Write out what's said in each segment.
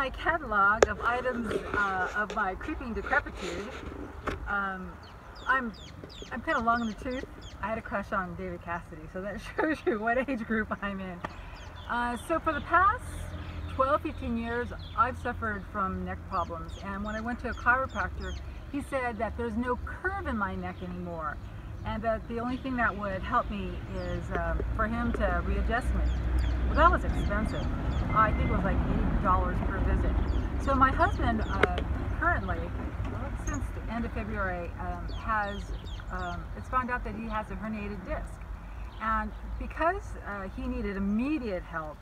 my catalog of items of my creeping decrepitude, I'm kind of long in the tooth. I had a crush on David Cassidy, so that shows you what age group I'm in. So for the past 12-15 years, I've suffered from neck problems, and when I went to a chiropractor, he said that there's no curve in my neck anymore, and that the only thing that would help me is for him to readjust me. Well, that was expensive. I think it was like $80 per visit. So my husband currently, since the end of February, it's found out that he has a herniated disc. And because he needed immediate help,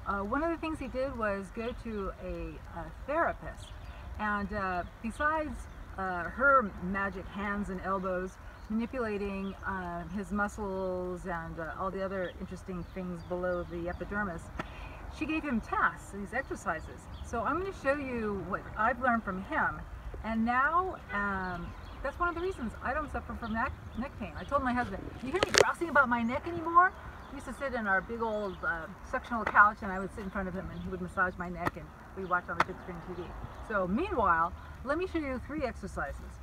one of the things he did was go to a therapist. And besides her magic hands and elbows manipulating his muscles and all the other interesting things below the epidermis, she gave him tasks, these exercises. So I'm going to show you what I've learned from him. And now, that's one of the reasons I don't suffer from neck pain. I told my husband, "Do you hear me grousing about my neck anymore?" We used to sit in our big old sectional couch, and I would sit in front of him and he would massage my neck and we'd watch on the big screen TV. So meanwhile, let me show you 3 exercises.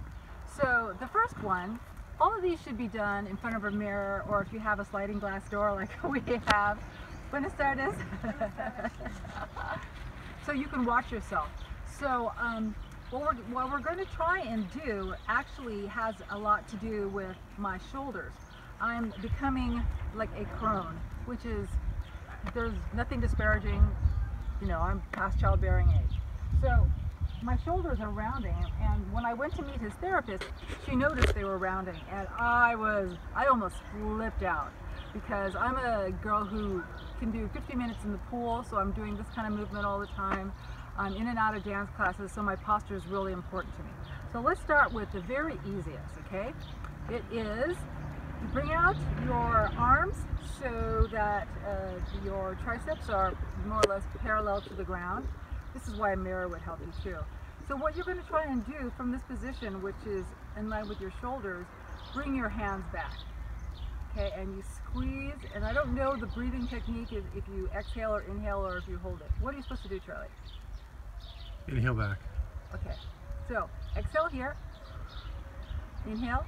So the first one, all of these should be done in front of a mirror, or if you have a sliding glass door like we have. Buenas tardes. So you can watch yourself. So what we're going to try and do actually has a lot to do with my shoulders. I'm becoming like a crone, which is, there's nothing disparaging, you know, I'm past childbearing age. So my shoulders are rounding, and when I went to meet his therapist, she noticed they were rounding, and I almost flipped out, because I'm a girl who can do 50 minutes in the pool, so I'm doing this kind of movement all the time. I'm in and out of dance classes, so my posture is really important to me. So let's start with the very easiest, okay? It is, you bring out your arms so that your triceps are more or less parallel to the ground. This is why a mirror would help you too. So what you're going to try and do from this position, which is in line with your shoulders, bring your hands back. Okay, and you squeeze, and I don't know the breathing technique is if you exhale or inhale or if you hold it. What are you supposed to do, Charlie? Inhale back. Okay, so exhale here, inhale,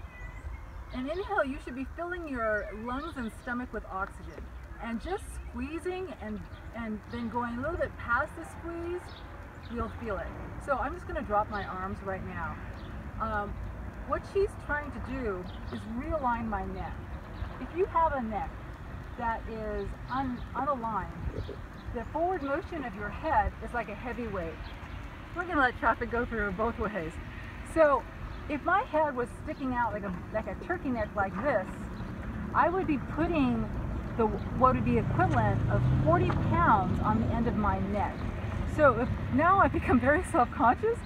and inhale, you should be filling your lungs and stomach with oxygen, and just squeezing and then going a little bit past the squeeze, you'll feel it. So I'm just going to drop my arms right now. What she's trying to do is realign my neck. If you have a neck that is unaligned, the forward motion of your head is like a heavy weight. We're going to let traffic go through both ways. So if my head was sticking out like a turkey neck like this, I would be putting what would be equivalent of 40 pounds on the end of my neck. So now I've become very self-conscious,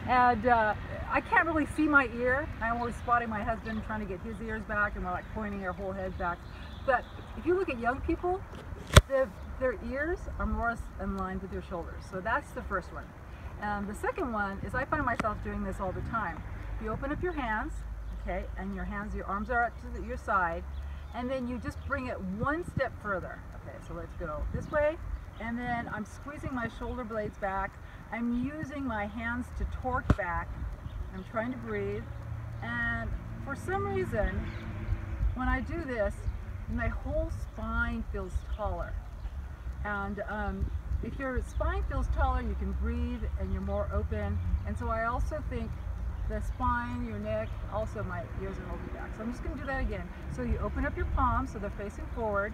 and I can't really see my ear. I'm always spotting my husband trying to get his ears back, and we're like pointing our whole head back. But if you look at young people, their ears are more in line with their shoulders. So that's the first one. And the second one is, I find myself doing this all the time. You open up your hands, okay, and your arms are up to your side, and then you just bring it one step further. Okay, so let's go this way, and then I'm squeezing my shoulder blades back. I'm using my hands to torque back. I'm trying to breathe, and for some reason, when I do this, my whole spine feels taller. And if your spine feels taller, you can breathe and you're more open. And so I also think the spine, your neck, also my ears are holding back. So I'm just going to do that again. So you open up your palms so they're facing forward,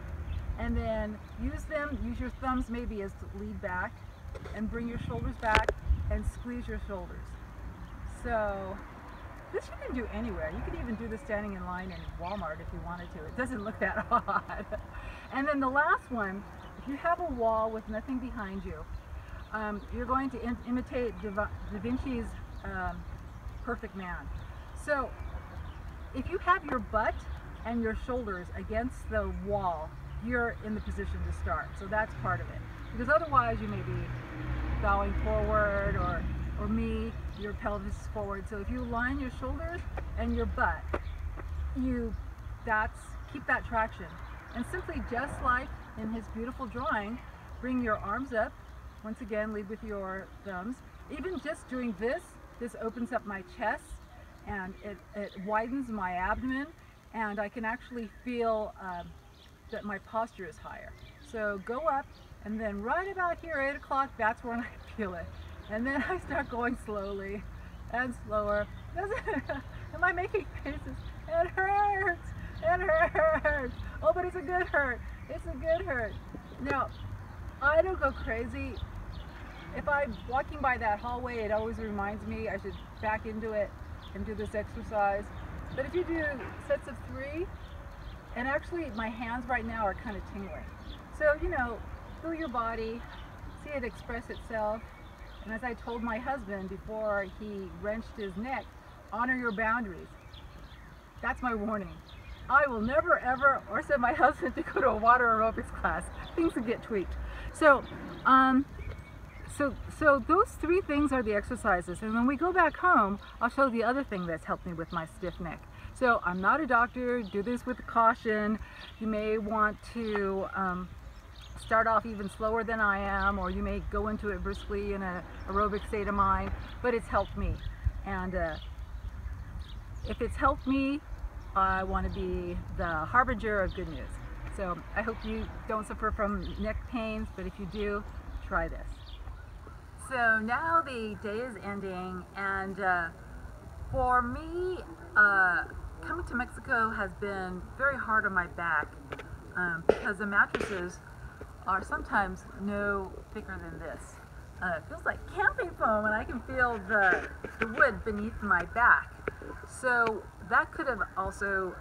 and then use your thumbs maybe as to lead back, and bring your shoulders back and squeeze your shoulders. So this you can do anywhere. You can even do this standing in line in Walmart if you wanted to. It doesn't look that odd. And then the last one, if you have a wall with nothing behind you, you're going to imitate Da Vinci's Perfect Man. So if you have your butt and your shoulders against the wall, you're in the position to start. So that's part of it. Because otherwise you may be bowing forward, or your pelvis is forward. So if you line your shoulders and your butt, keep that traction. And simply, just like in his beautiful drawing, bring your arms up Once again, lead with your thumbs. Even just doing this opens up my chest, and it widens my abdomen, and I can actually feel that my posture is higher. So go up, and then right about here, 8 o'clock, that's when I feel it. And then I start going slowly and slower. Am I making faces? It hurts! It hurts! Oh, but it's a good hurt. It's a good hurt. Now, I don't go crazy. If I'm walking by that hallway, it always reminds me I should back into it and do this exercise. But if you do sets of 3, and actually my hands right now are kind of tingling. So, you know, feel your body, see it express itself. And as I told my husband before he wrenched his neck, honor your boundaries. That's my warning. I will never ever, or send my husband to go to a water aerobics class. Things will get tweaked. So those 3 things are the exercises. And when we go back home, I'll show the other thing that's helped me with my stiff neck. So I'm not a doctor, do this with caution. You may want to start off even slower than I am, or you may go into it briskly in an aerobic state of mind, but it's helped me. And if it's helped me, I want to be the harbinger of good news. So I hope you don't suffer from neck pains, but if you do, try this. So now the day is ending, and for me, coming to Mexico has been very hard on my back because the mattresses are sometimes no thicker than this. It feels like camping foam, and I can feel the wood beneath my back. So that could have also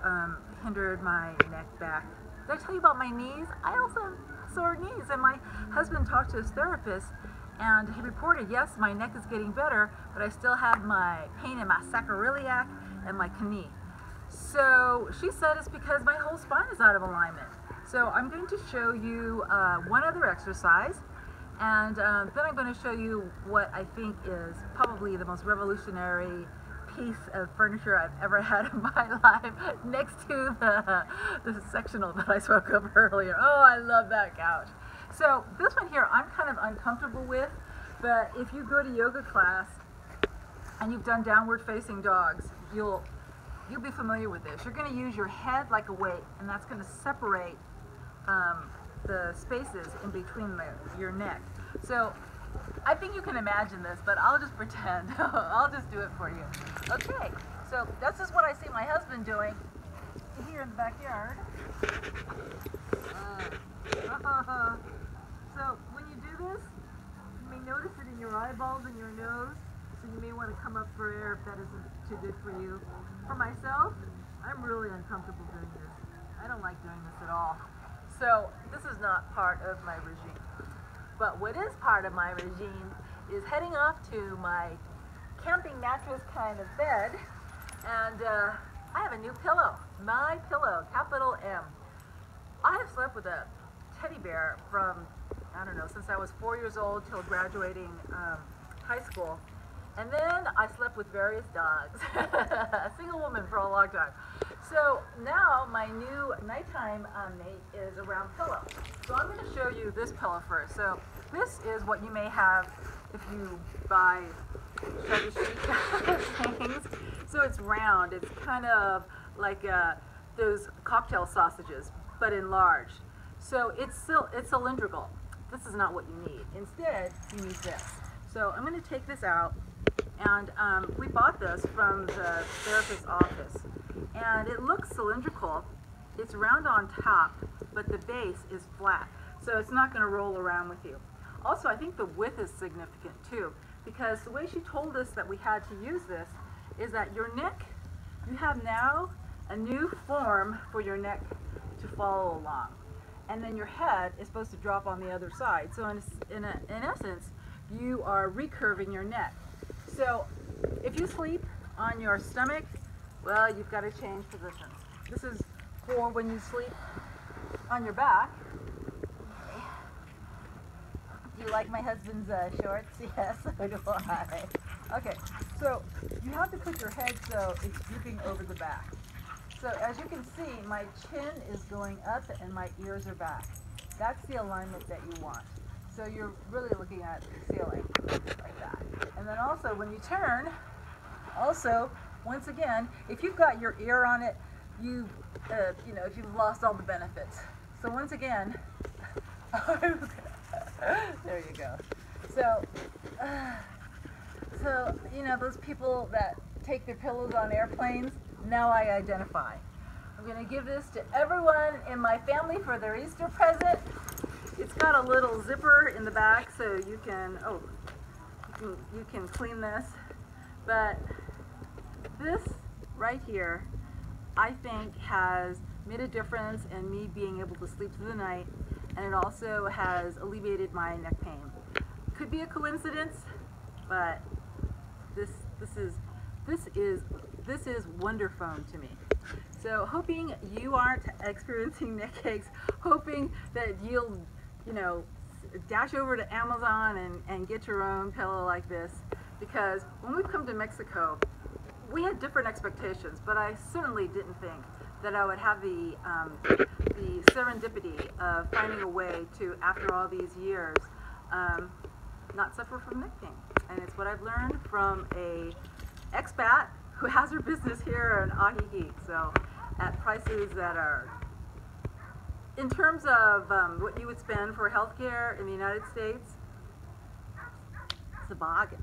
hindered my neck back. Did I tell you about my knees? I also have sore knees, and my husband talked to his therapist, and he reported, yes, my neck is getting better, but I still have my pain in my sacroiliac and my knee. So she said it's because my whole spine is out of alignment. So I'm going to show you one other exercise, and then I'm going to show you what I think is probably the most revolutionary piece of furniture I've ever had in my life, next to the sectional that I spoke of earlier. Oh, I love that couch. So this one here I'm kind of uncomfortable with, but if you go to yoga class and you've done downward facing dogs, you'll be familiar with this. You're going to use your head like a weight, and that's going to separate the spaces in between your neck. So I think you can imagine this, but I'll just pretend. I'll just do it for you. Okay, so this is what I see my husband doing here in the backyard. So when you do this, you may notice it in your eyeballs and your nose, so you may want to come up for air if that isn't too good for you. For myself, I'm really uncomfortable doing this. I don't like doing this at all. So this is not part of my regime. But what is part of my regime is heading off to my camping mattress kind of bed, and I have a new pillow. My pillow, capital M. I have slept with a teddy bear from, I don't know, since I was 4 years old till graduating high school. And then I slept with various dogs. A single woman for a long time. So now my new nighttime mate is a round pillow. So I'm going to show you this pillow first. So this is what you may have if you buy shabby chic things. So it's round. It's kind of like those cocktail sausages, but enlarged. So it's cylindrical. This is not what you need. Instead, you need this. So I'm going to take this out, and we bought this from the therapist's office. And it looks cylindrical. It's round on top, but the base is flat. So it's not going to roll around with you. Also, I think the width is significant too, because the way she told us that we had to use this is that your neck, you have now a new form for your neck to follow along. And then your head is supposed to drop on the other side. So in essence, you are recurving your neck. So if you sleep on your stomach, well, you've got to change positions. This is for when you sleep on your back. Do you like my husband's shorts? Yes, so do I. Okay, so you have to put your head so it's drooping over the back. So as you can see, my chin is going up and my ears are back. That's the alignment that you want. So you're really looking at sailing like that. And then also when you turn, also, once again, if you've got your ear on it, you know, if you've lost all the benefits. So once again, there you go. So, you know, those people that take their pillows on airplanes, now I identify. I'm going to give this to everyone in my family for their Easter present. It's got a little zipper in the back, so you can, you can clean this. But this right here, I think, has made a difference in me being able to sleep through the night, and it also has alleviated my neck pain. Could be a coincidence, but this is wonderful to me. So hoping you aren't experiencing neck aches, hoping that you'll, you know, dash over to Amazon and get your own pillow like this, because when we've come to Mexico, we had different expectations, but I certainly didn't think that I would have the serendipity of finding a way to, after all these years, not suffer from neck pain. And it's what I've learned from a expat who has her business here in Ajijic, so at prices that are, in terms of what you would spend for healthcare in the United States, it's a bargain.